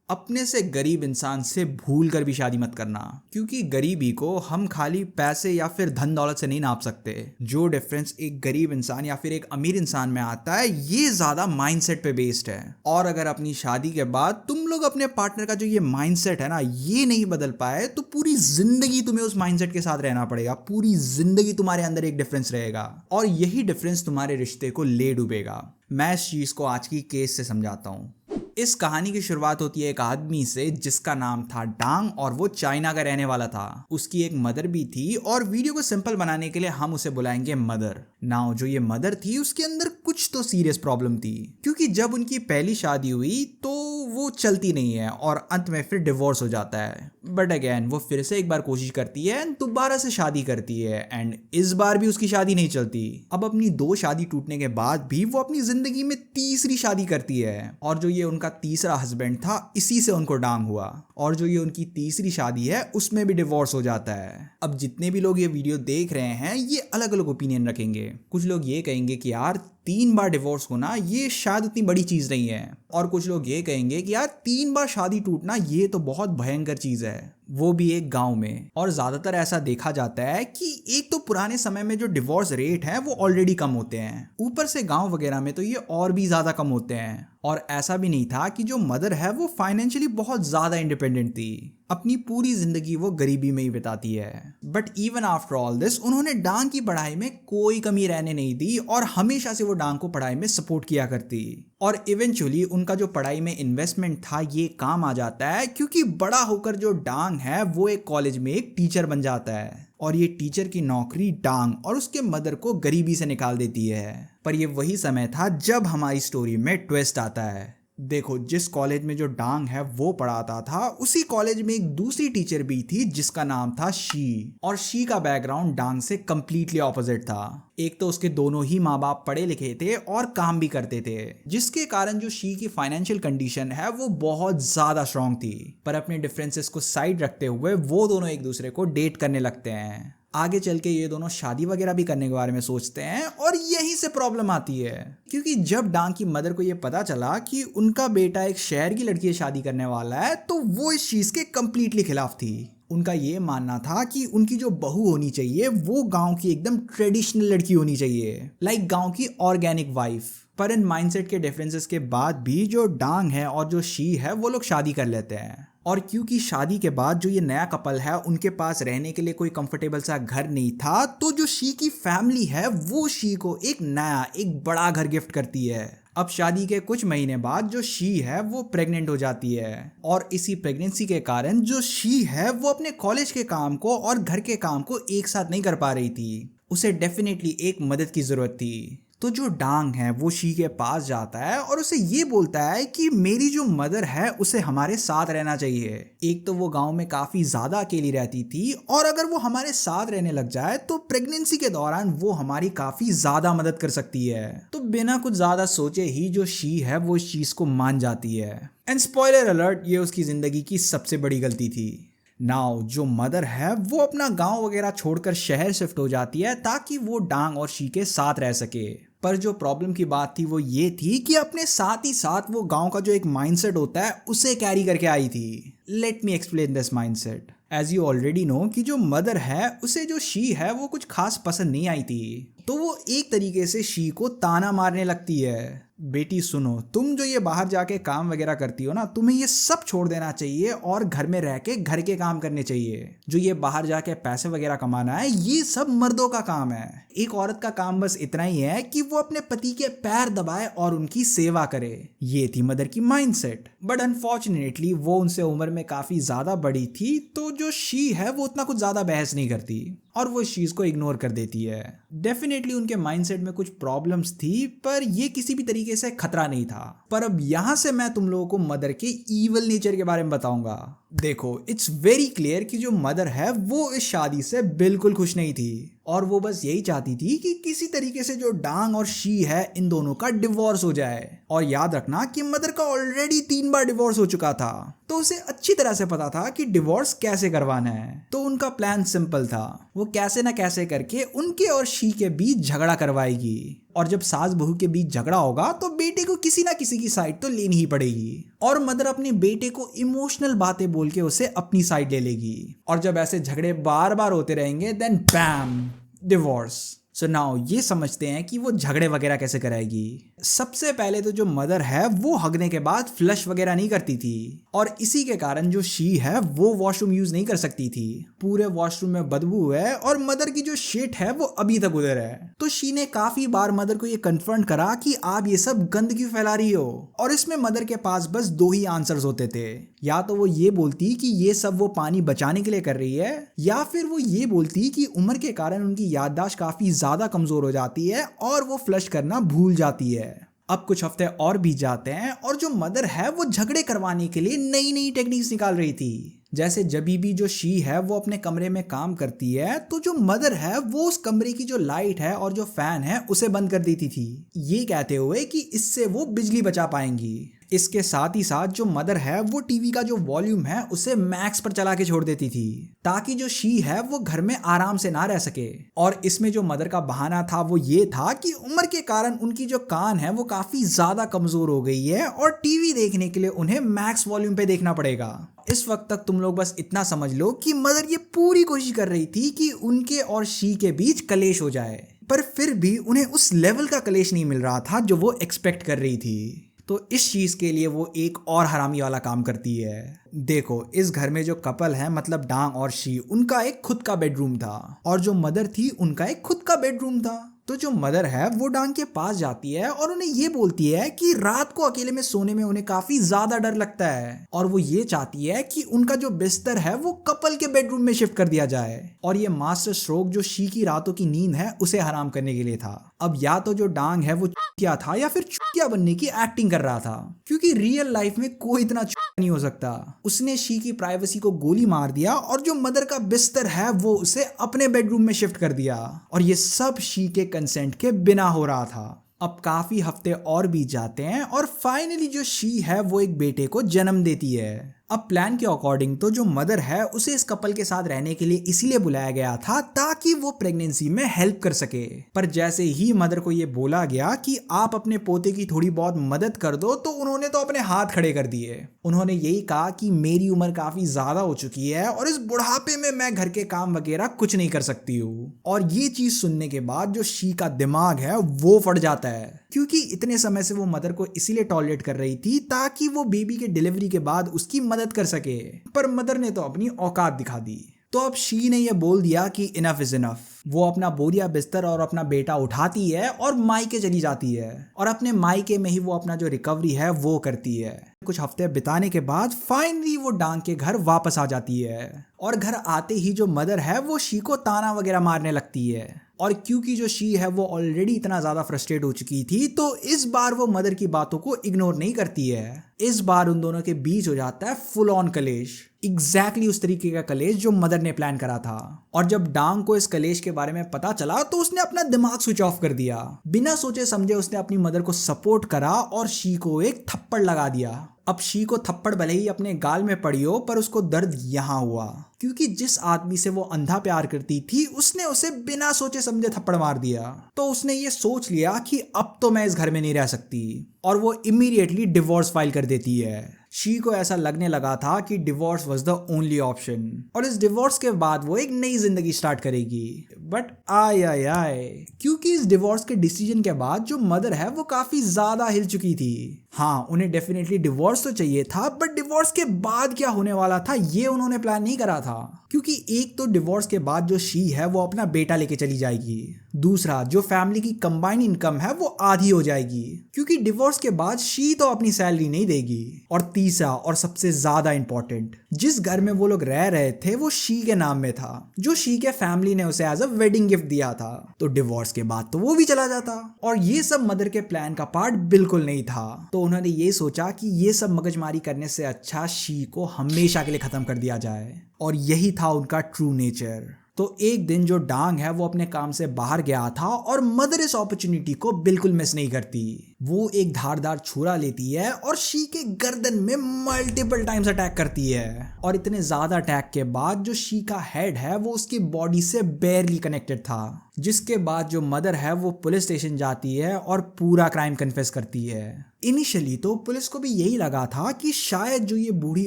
अपने से गरीब इंसान से भूल कर भी शादी मत करना, क्योंकि गरीबी को हम खाली पैसे या फिर धन दौलत से नहीं नाप सकते। जो डिफरेंस एक गरीब इंसान या फिर एक अमीर इंसान में आता है, ये ज्यादा माइंडसेट पे बेस्ड है। और अगर अपनी शादी के बाद तुम लोग अपने पार्टनर का जो ये माइंडसेट है ना, ये नहीं बदल पाए, तो पूरी जिंदगी तुम्हें उस माइंडसेट के साथ रहना पड़ेगा। पूरी जिंदगी तुम्हारे अंदर एक डिफरेंस रहेगा और यही डिफरेंस तुम्हारे रिश्ते को ले डूबेगा। मैं इस चीज को आज की केस से समझाता हूँ। इस कहानी की शुरुआत होती है एक आदमी से जिसका नाम था डांग और वो चाइना का रहने वाला था। उसकी एक मदर भी थी और वीडियो को सिंपल बनाने के लिए हम उसे बुलाएंगे मदर। नाउ जो ये मदर थी उसके अंदर कुछ तो सीरियस प्रॉब्लम थी, क्योंकि जब उनकी पहली शादी हुई तो वो चलती नहीं है और अंत में फिर डिवोर्स हो जाता है। बट अगेन वो फिर से एक बार कोशिश करती है, दोबारा से शादी करती है एंड इस बार भी उसकी शादी नहीं चलती। अब अपनी 2 शादी टूटने के बाद भी वो अपनी जिंदगी में तीसरी शादी करती है और जो ये उनका तीसरा हस्बैंड था, इसी से उनको डांग हुआ और जो ये उनकी तीसरी शादी है उसमें भी डिवोर्स हो जाता है। अब जितने भी लोग ये वीडियो देख रहे हैं ये अलग अलग ओपिनियन रखेंगे। कुछ लोग ये कहेंगे कि यार 3 बार डिवोर्स होना ये शायद उतनी बड़ी चीज नहीं है, और कुछ लोग ये कहेंगे कि यार 3 बार शादी टूटना ये तो बहुत भयंकर चीज है, वो भी एक गांव में। और ज्यादातर ऐसा देखा जाता है कि एक तो पुराने समय में जो डिवोर्स रेट है वो ऑलरेडी कम होते हैं, ऊपर से गांव वगैरह में तो ये और भी ज्यादा कम होते हैं। और ऐसा भी नहीं था कि जो मदर है वो फाइनेंशियली बहुत ज्यादा इंडिपेंडेंट थी, अपनी पूरी जिंदगी वो गरीबी में ही बिताती है। But even after all this उन्होंने डांग की पढ़ाई में कोई कमी रहने नहीं दी और हमेशा से वो डांग को पढ़ाई में सपोर्ट किया करती। और इवेंचुअली उनका जो पढ़ाई में इन्वेस्टमेंट था ये काम आ जाता है, क्योंकि बड़ा होकर जो डांग है वो एक कॉलेज में एक टीचर बन जाता है और ये टीचर की नौकरी डांग और उसके मदर को गरीबी से निकाल देती है। पर ये वही समय था जब हमारी स्टोरी में ट्विस्ट आता है। देखो, जिस कॉलेज में जो डांग है वो पढ़ाता था, उसी कॉलेज में एक दूसरी टीचर भी थी जिसका नाम था शी। और शी का बैकग्राउंड डांग से कंप्लीटली ऑपोजिट था। एक तो उसके दोनों ही माँ बाप पढ़े लिखे थे और काम भी करते थे, जिसके कारण जो शी की फाइनेंशियल कंडीशन है वो बहुत ज्यादा स्ट्रांग थी। पर अपने डिफरेंसेस को साइड रखते हुए वो दोनों एक दूसरे को डेट करने लगते हैं। आगे चल के ये दोनों शादी वगैरह भी करने के बारे में सोचते हैं और यहीं से प्रॉब्लम आती है, क्योंकि जब डांग की मदर को ये पता चला कि उनका बेटा एक शहर की लड़की से शादी करने वाला है, तो वो इस चीज के कंप्लीटली खिलाफ थी। उनका ये मानना था कि उनकी जो बहू होनी चाहिए वो गांव की एकदम ट्रेडिशनल लड़की होनी चाहिए, लाइक गांव की ऑर्गेनिक वाइफ। पर इन माइंडसेट के डिफरेंसेस के बाद भी जो डांग है और जो शी है वो लोग शादी कर लेते हैं। और क्योंकि शादी के बाद जो ये नया कपल है उनके पास रहने के लिए कोई कंफर्टेबल सा घर नहीं था, तो जो शी की फैमिली है वो शी को एक नया एक बड़ा घर गिफ्ट करती है। अब शादी के कुछ महीने बाद जो शी है वो प्रेग्नेंट हो जाती है और इसी प्रेगनेंसी के कारण जो शी है वो अपने कॉलेज के काम को और घर के काम को एक साथ नहीं कर पा रही थी। उसे डेफिनेटली एक मदद की जरूरत थी। तो जो डांग है वो शी के पास जाता है और उसे ये बोलता है कि मेरी जो मदर है उसे हमारे साथ रहना चाहिए। एक तो वो गांव में काफी ज्यादा अकेली रहती थी और अगर वो हमारे साथ रहने लग जाए तो प्रेगनेंसी के दौरान वो हमारी काफी ज्यादा मदद कर सकती है। तो बिना कुछ ज्यादा सोचे ही जो शी है वो इस चीज को मान जाती है। एंड स्पॉइलर अलर्ट, ये उसकी जिंदगी की सबसे बड़ी गलती थी। नाउ जो मदर है वो अपना गांव वगैरह छोड़कर शहर शिफ्ट हो जाती है ताकि वो डांग और शी के साथ रह सके। पर जो प्रॉब्लम की बात थी वो ये थी कि अपने साथ ही साथ वो गांव का जो एक माइंडसेट होता है उसे कैरी करके आई थी। Let me explain this mindset. As you already know कि जो मदर है उसे जो शी है वो कुछ खास पसंद नहीं आई थी, तो वो एक तरीके से शी को ताना मारने लगती है, बेटी सुनो, तुम जो ये बाहर जाके काम वगैरह करती हो ना, तुम्हें ये सब छोड़ देना चाहिए और घर में रह के घर के काम करने चाहिए। जो ये बाहर जाके पैसे वगैरह कमाना है ये सब मर्दों का काम है। एक औरत का काम बस इतना ही है कि वो अपने पति के पैर दबाए और उनकी सेवा करे। ये थी मदर की माइंडसेट। बट अनफॉर्चुनेटली वो उनसे उम्र में काफी ज्यादा बड़ी थी, तो जो शी है वो उतना कुछ ज्यादा बहस नहीं करती और वो इस चीज को इग्नोर कर देती है। डेफिनेटली उनके माइंडसेट में कुछ प्रॉब्लम्स थी, पर ये किसी भी तरीके से खतरा नहीं था। पर अब यहां से मैं तुम लोगों को मदर के ईवल नेचर के बारे में बताऊंगा। देखो, इट्स वेरी क्लियर कि जो मदर है वो इस शादी से बिल्कुल खुश नहीं थी और वो बस यही चाहती थी कि किसी तरीके से जो डांग और शी है इन दोनों का डिवोर्स हो जाए। और याद रखना कि मदर का ऑलरेडी 3 बार डिवोर्स हो चुका था, तो उसे अच्छी तरह से पता था कि डिवोर्स कैसे करवाना है। तो उनका प्लान सिंपल था, वो कैसे ना कैसे करके उनके और शी के बीच झगड़ा करवाएगी और जब सास बहू के बीच झगड़ा होगा तो बेटे को किसी ना किसी की साइड तो लेनी ही पड़ेगी और मदर अपने बेटे को इमोशनल बातें बोल के उसे अपनी साइड ले लेगी और जब ऐसे झगड़े बार बार होते रहेंगे देन बैम, डिवोर्स। सो नाउ ये समझते हैं कि वो झगड़े वगैरह कैसे कराएगी। सबसे पहले तो जो मदर है वो हगने के बाद फ्लश वगैरह नहीं करती थी और इसी के कारण जो शी है वो वॉशरूम यूज नहीं कर सकती थी। पूरे वॉशरूम में बदबू है और मदर की जो शिट है वो अभी तक उधर है। तो शी ने काफी बार मदर को ये कन्फ्रंट करा कि आप ये सब गंद क्यों फैला रही हो और इसमें मदर के पास बस दो ही आंसर्स होते थे। या तो वो ये बोलती कि ये सब वो पानी बचाने के लिए कर रही है या फिर वो ये बोलती कि उम्र के कारण उनकी याददाश्त काफी ज्यादा कमजोर हो जाती है और वो फ्लश करना भूल जाती है। अब कुछ हफ्ते और बीत जाते हैं और जो मदर है वो झगड़े करवाने के लिए नई नई टेक्निक्स निकाल रही थी। जैसे जब भी जो शी है वो अपने कमरे में काम करती है तो जो मदर है वो उस कमरे की जो लाइट है और जो फैन है उसे बंद कर देती थी, ये कहते हुए कि इससे वो बिजली बचा पाएंगी। इसके साथ ही साथ जो मदर है वो टीवी का जो वॉल्यूम है उसे मैक्स पर चला के छोड़ देती थी ताकि जो शी है वो घर में आराम से ना रह सके। और इसमें जो मदर का बहाना था वो ये था कि उम्र के कारण उनकी जो कान है वो काफी ज्यादा कमजोर हो गई है और टीवी देखने के लिए उन्हें मैक्स वॉल्यूम पे देखना पड़ेगा। इस वक्त तक तुम लोग बस इतना समझ लो कि मदर ये पूरी कोशिश कर रही थी कि उनके और शी के बीच कलेश हो जाए, पर फिर भी उन्हें उस लेवल का कलेश नहीं मिल रहा था जो वो एक्सपेक्ट कर रही थी। तो इस चीज के लिए वो एक और हरामी वाला काम करती है। देखो, इस घर में जो कपल है मतलब डांग और शी, उनका एक खुद का बेडरूम था और जो मदर थी उनका एक खुद का बेडरूम था। तो जो मदर है वो डांग के पास जाती है और उन्हें ये बोलती है कि रात को अकेले में सोने में उन्हें काफी ज्यादा डर लगता है और वो ये चाहती है कि उनका जो बिस्तर है वो कपल के बेडरूम में शिफ्ट कर दिया जाए। और ये मास्टर स्ट्रोक जो शी की रातों की नींद है उसे हराम करने के लिए था। अब या तो जो डांग है वो चुतिया था या फिर चुतिया बनने की एक्टिंग कर रहा था, क्योंकि रियल लाइफ में कोई इतना चुतिया नहीं हो सकता। उसने शी की प्राइवेसी को गोली मार दिया और जो मदर का बिस्तर है वो उसे अपने बेडरूम में शिफ्ट कर दिया और ये सब शी के कंसेंट के बिना हो रहा था। अब काफी हफ्ते और बीत जाते हैं और फाइनली जो शी है वो एक बेटे को जन्म देती है। अब प्लान के अकॉर्डिंग तो जो मदर है उसे इस कपल के साथ रहने के लिए इसीलिए बुलाया गया था ताकि वो प्रेगनेंसी में हेल्प कर सके। पर जैसे ही मदर को ये बोला गया कि आप अपने पोते की थोड़ी बहुत मदद कर दो तो उन्होंने तो अपने हाथ खड़े कर दिए। उन्होंने यही कहा कि मेरी उम्र काफी ज्यादा हो चुकी है और इस बुढ़ापे में मैं घर के काम वगैरह कुछ नहीं कर सकती हूँ। और ये चीज सुनने के बाद जो शी का दिमाग है वो फट जाता है, क्योंकि इतने समय से वो मदर को इसीलिए टॉलरेट कर रही थी ताकि वो बेबी के डिलीवरी के बाद उसकी मदद कर सके, पर मदर ने तो अपनी औकात दिखा दी। तो अब शी ने यह बोल दिया कि इनफ इज इनफ। वो अपना बोरिया बिस्तर और अपना बेटा उठाती है और मायके चली जाती है और अपने मायके में ही वो अपना जो रिकवरी है वो करती है। कुछ हफ्ते बिताने के बाद फाइनली वो डांग के घर वापस आ जाती है और घर आते ही जो मदर है वो शी को ताना वगैरह मारने लगती है। और क्योंकि जो शी है वो ऑलरेडी इतना ज्यादा फ्रस्ट्रेट हो चुकी थी तो इस बार वो मदर की बातों को इग्नोर नहीं करती है। इस बार उन दोनों के बीच हो जाता है फुल ऑन कलेश, एग्जैक्टली उस तरीके का कलेश जो मदर ने प्लान करा था। और जब डांग को इस कलेश के बारे में पता चला तो उसने अपना दिमाग स्विच ऑफ कर दिया। बिना सोचे समझे उसने अपनी मदर को सपोर्ट करा और शी को एक थप्पड़ लगा दिया। अब शी को थप्पड़ भले ही अपने गाल में पड़ी हो पर उसको दर्द यहाँ हुआ, क्योंकि जिस आदमी से वो अंधा प्यार करती थी उसने उसे बिना सोचे समझे थप्पड़ मार दिया। तो उसने ये सोच लिया कि अब तो मैं इस घर में नहीं रह सकती और वो इमीडिएटली डिवोर्स फाइल कर देती है। शी को ऐसा लगने लगा था कि divorce was the only option और इस डिवोर्स के बाद वो एक नई जिंदगी स्टार्ट करेगी। बट आय क्योंकि इस डिवोर्स के डिसीजन के बाद जो मदर है वो काफी ज्यादा हिल चुकी थी। हाँ, उन्हें डेफिनेटली डिवोर्स तो चाहिए था, बट डिवोर्स के बाद क्या होने वाला था ये उन्होंने प्लान नहीं करा था। क्योंकि एक तो डिवोर्स के बाद जो शी है वो अपना बेटा लेके चली जाएगी, दूसरा जो फैमिली की कंबाइंड इनकम है वो आधी हो जाएगी क्योंकि डिवोर्स के बाद शी तो अपनी सैलरी नहीं देगी, और तीसरा और सबसे ज्यादा इंपॉर्टेंट, जिस घर में वो लोग रह रहे थे वो शी के नाम में था, जो शी के फैमिली ने उसे एज अ वेडिंग गिफ्ट दिया था। तो डिवोर्स के बाद तो वो भी चला जाता और ये सब मदर के प्लान का पार्ट बिल्कुल नहीं था। तो उन्होंने ये सोचा कि ये सब मगजमारी करने से अच्छा शी को हमेशा के लिए खत्म कर दिया जाए, और यही था उनका ट्रू नेचर। तो एक दिन जो डांग है वो अपने काम से बाहर गया था और मदर इस अपॉर्चुनिटी को बिल्कुल मिस नहीं करती। वो एक धारदार छुरा लेती है और शी के गर्दन में मल्टीपल टाइम्स अटैक करती है। और इतने ज्यादा अटैक के बाद जो शी का हेड है वो उसकी बॉडी से बेयरली कनेक्टेड था, जिसके बाद जो मदर है वो पुलिस स्टेशन जाती है और पूरा क्राइम कन्फेस करती है। इनिशियली तो पुलिस को भी यही लगा था कि शायद जो ये बूढ़ी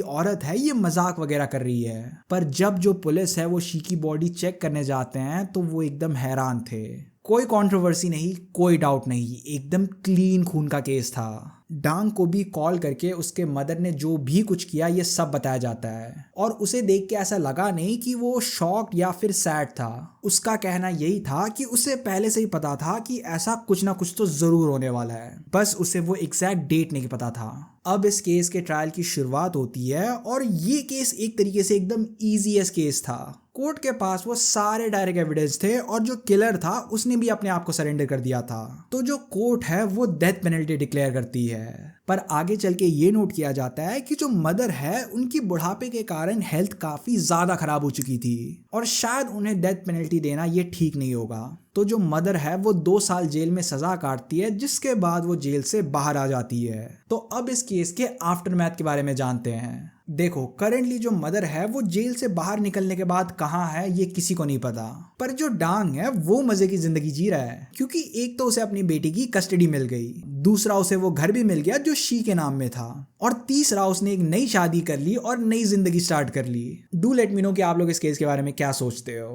औरत है ये मजाक वगैरह कर रही है, पर जब जो पुलिस है वो शी की बॉडी चेक करने जाते हैं तो वो एकदम हैरान थे। कोई कंट्रोवर्सी नहीं, कोई डाउट नहीं, एकदम क्लीन खून का केस था। डांग को भी कॉल करके उसके मदर ने जो भी कुछ किया ये सब बताया जाता है और उसे देख के ऐसा लगा नहीं कि वो शॉक्ड या फिर सैड था। उसका कहना यही था कि उसे पहले से ही पता था कि ऐसा कुछ ना कुछ तो जरूर होने वाला है, बस उसे वो एग्जैक्ट डेट नहीं पता था। अब इस केस के ट्रायल की शुरुआत होती है और ये केस एक तरीके से एकदम इजीएस्ट केस था। कोर्ट के पास वो सारे डायरेक्ट एविडेंस थे और जो किलर था उसने भी अपने आप को सरेंडर कर दिया था, तो जो कोर्ट है वो डेथ पेनल्टी डिक्लेयर करती है। पर आगे चल के ये नोट किया जाता है कि जो मदर है उनकी बुढ़ापे के कारण हेल्थ काफी ज्यादा खराब हो चुकी थी और शायद उन्हें डेथ पेनल्टी देना ये ठीक नहीं होगा। तो जो मदर है वो 2 साल जेल में सजा काटती है, जिसके बाद वो जेल से बाहर आ जाती है। तो अब इस केस के आफ्टरमैथ के बारे में जानते हैं। देखो, करेंटली जो मदर है वो जेल से बाहर निकलने के बाद कहाँ है ये किसी को नहीं पता, पर जो डांग है वो मजे की जिंदगी जी रहा है, क्योंकि एक तो उसे अपनी बेटी की कस्टडी मिल गई, दूसरा उसे वो घर भी मिल गया जो शी के नाम में था, और तीसरा उसने एक नई शादी कर ली और नई जिंदगी स्टार्ट कर ली। डू लेट मी नो कि आप लोग इस केस के बारे में क्या सोचते हो।